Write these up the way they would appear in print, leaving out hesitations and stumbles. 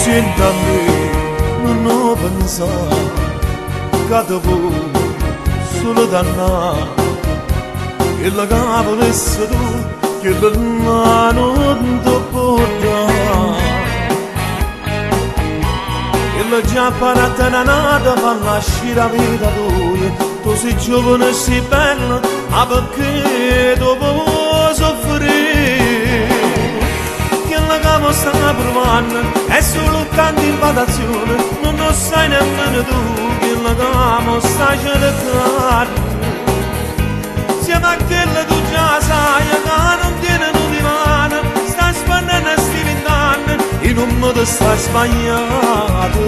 Siéntame, non pensare che devo solo dannare che la volesse tu, che la non ti porta, che la già parata nata ma lasci la vita tua, tu sei giovane e sei bella, ma perché dopo soffrire? Che la camo sta provando è solo tanta invadazione, non lo sai nemmeno tu che la camo sta cercando. Siamo a quella tu già sai che non tiene un divano, sta spannando e sti vent'anni in un modo sta sbagliato.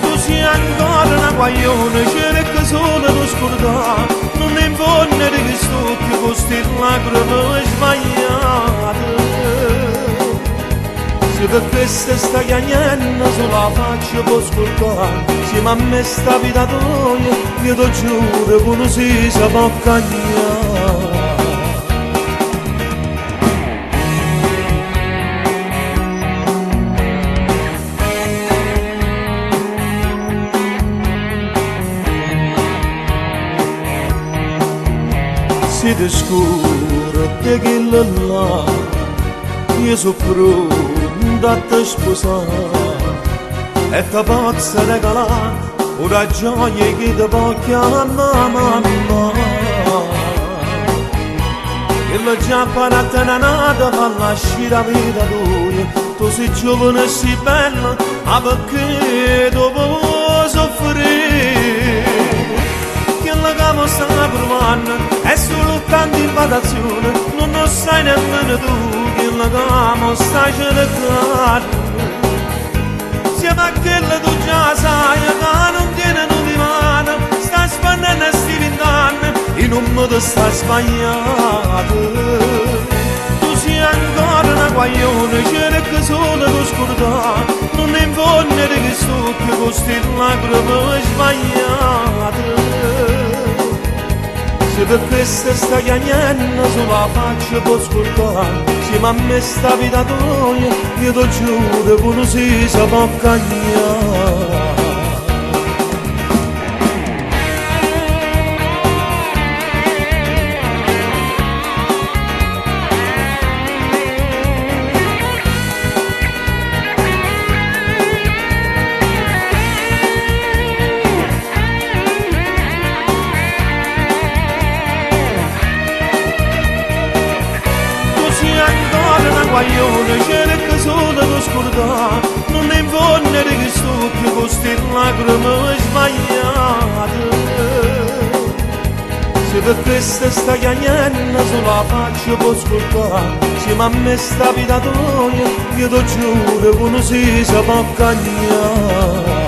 Tu sei ancora una guaglione, cerca solo di scordare, non ne invoglia di che sto che costi lacrime sbagliate. Se per questo sta chiagnendo sulla faccia può scordare, se a me sta vita tua, io ti giuro che non si può cagnare. Se ti scuro te che là, io so pronto da te sposare e ti posso regalare una gioia che ti può chiamare mamma. E la già parata nata ma lasci la vita tua, tu sei giovane e sei bella, ma perché dopo soffrire? Che la camo sta provando è solo tanta invadazione, non lo sai nemmeno tu che la camo sta cercando. Siamo a quella tu già sai che non tiene un divano, sta spannando e sti vent'anni in un modo sta sbagliato. Tu sei ancora una guaglione, cerca solo di scordare, non ne invoglia di che sto che costi lacrime sbagliate. Se per questo sta chiagnendo sulla faccia può scordare, se a me sta vita tua, io ti giuro che non si può cagnare. Guaglione, cerca solo di scordare, non ne invoglia di che sto che costi lacrime sbagliate. Se per questo sta chiagnendo sulla faccia può scordare, se a me sta vita tua, io ti giuro che non si può cagnare.